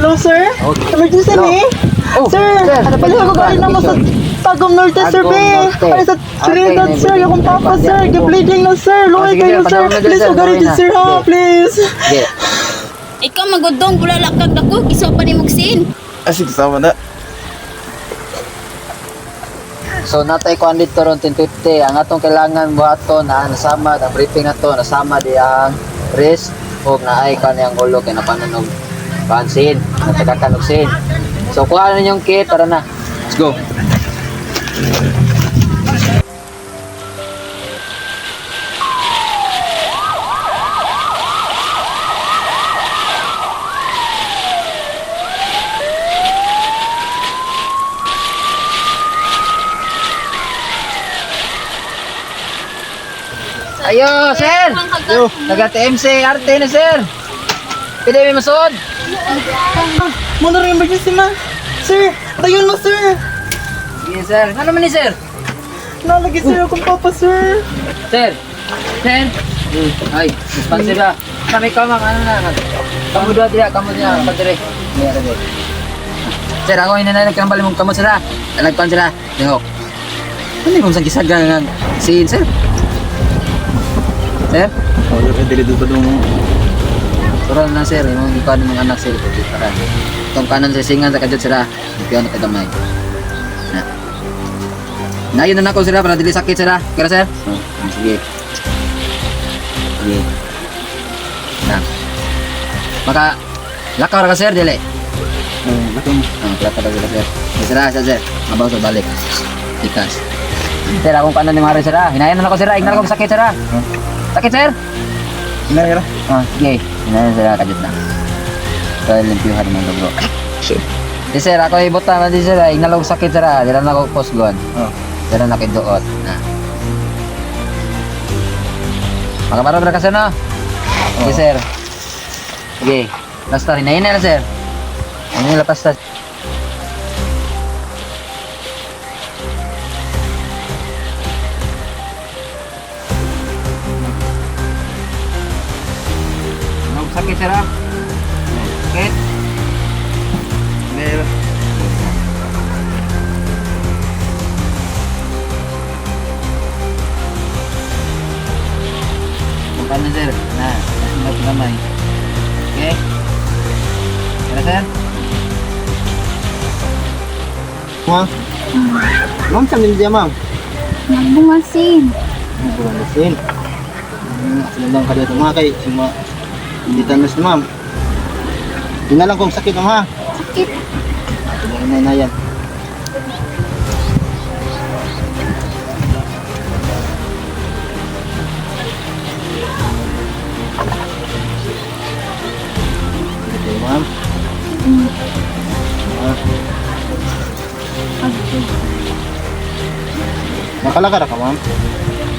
Hello, sir. Emergency ni. Sir, pwede ko galing na mo sa Tagum Norte, sir, be. Para sa Trinidad, sir. Yung papa, sir. Bleeding na, sir. Luhay kayo, sir. Please, ko galing din, sir, ha? Please. Ikaw magudong pula lakag dako giso pa ni mugsin. Asik sama na. So natay kuan dito ron 1050. Ang atong kailangan buhaton na nasama ang briefing nato nasama di ang wrist ug naay kaniyang ulo kay napanon og pansin, natagakan og sin. So kuha na yung kit para na. Let's go. Ayo, sir. Yo. Taga-TMC RT na, sir. Pwede may masod. Muna rin emergency, ma. Sir, tayon mo, sir. Sige, sir. Ano naman ni, sir? Nalagi, sir, akong papa, sir. Sir. Sir. Ay, responsive ba? Kami kamang, ano na. Kamu dua dia, kamu dia. Padre. Sir, ako hinanay nagkambali mong kamot, sir. Nagpan, sir. Dengok. Ano yung sang kisagang scene, sir? Sir? Oh, yung dili dito dong. Turun na, sir. Yung ikaw ng mga anak, sir. Itong kanan sa singan sa kadyot, sir. Ikaw na kagamay. Na. Nayon na ako, sir, para dili sakit, sir. Kaya, sir? Sige. Sige. Na. Maka, lakaw ra ka, sir, dili. Laking. Lakaw ra ka, sir. Sir, sir. Mabaw sa balik. Tikas. Sir, akong kanan ni Mari, sir. Hinayan na ako, sir. Ignan ako sakit, sir. Sakit, sir? Inay ra. Sige. Hinayan, sir. Kadyot na. Ito, limpiyuhan ng dugo. Shit. Di, sir, ako ibutan na di, sir. Ignan ako sakit, sir. Dila na ako postgon. Oh. Dila na kiduot. Na. Makamarap na ka, sir, no? Sige, sir. Sige. Last time. Hinayin na, sir. Hinayin na, pasta. Sakit, sir, ah. Sakit. Inay ra. Bukan na, sir. Na. Nasunod gamay. Okay. Kaya, sir? Ma. Ma'am, sa mindiya, ma'am. Nagbungasin. Bulan nasin. Sinabang ka dito, mga kay. Sima. Hindi tanos, ma'am. Yun na lang kung sakit, ma'am, ha? Sakit. Inay na yan. Ito, ma'am. Makalakar ka, ma'am?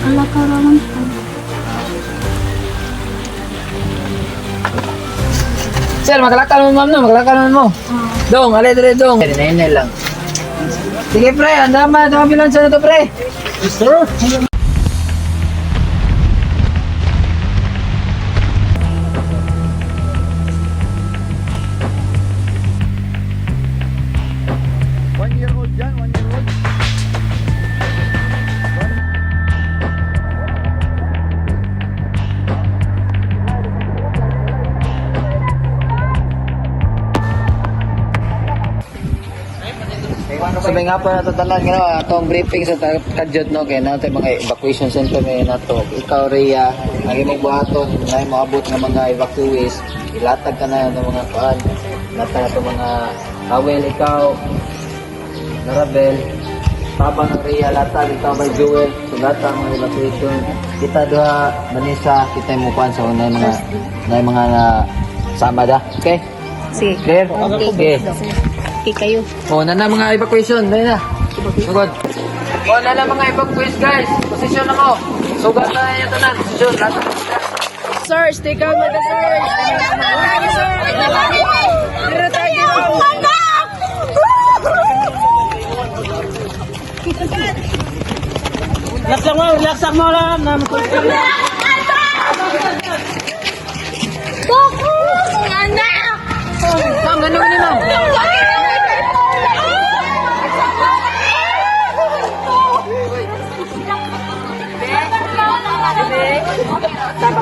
Ala karaman ko. Sir, magalakal mo, ma'am, no? Magalakal mo. Dong, alay, dire, dong. Hinayin lang. Sige, pre. Andama ambulansya na to, pre. Yes, sir. Sabi nga po natatalan nga atong briefing sa kadyot, no, kaya natin mga evacuation center may nato. Ikaw, Rhea, ang imong buhaton na maabot ng mga evacuees, ilatag ka na ng mga kuan, latag na mga towel, ikaw, Narabel, tabang ng Rhea, latag, ikaw by Joel, sugata ang mga evacuation. Kita duha, Manisa, kita yung mukuan sa unay mga sama da. Okay? Sige. Clear? Okay. Okay kayo. O, na mga evacuation. Dali na. Sugod. O, na mga evacuation, guys. Posisyon na mo. Sugod na yung tanan. Posisyon. Lahat. Sir, stay calm, sir. Sir, tira tayo. Relax lang mo lang. Fokus! Anak! Ma'am, ganun No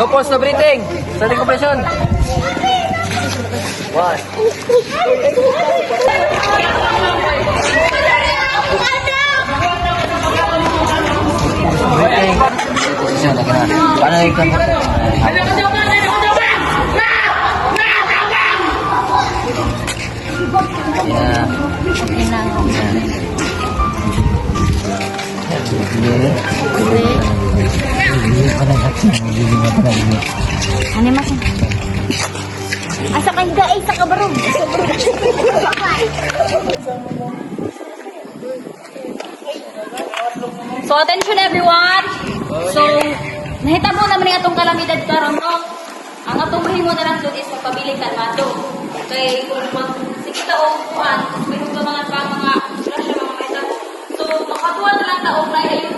pause, no breathing. Starting compression. 1. Breathing. Position, lagi na. Paano yung Yeah. Ano mas? Asa kang guys sa kabarong. So attention everyone. So nahitabo naman ng atong kalamidad karon no. Ang atong mahimo na lang dun is magpabiling kalmado. Kay kung magsikita o kuan, mayroon ka mga grasya mga mahitabo. So makatuwa na lang taong na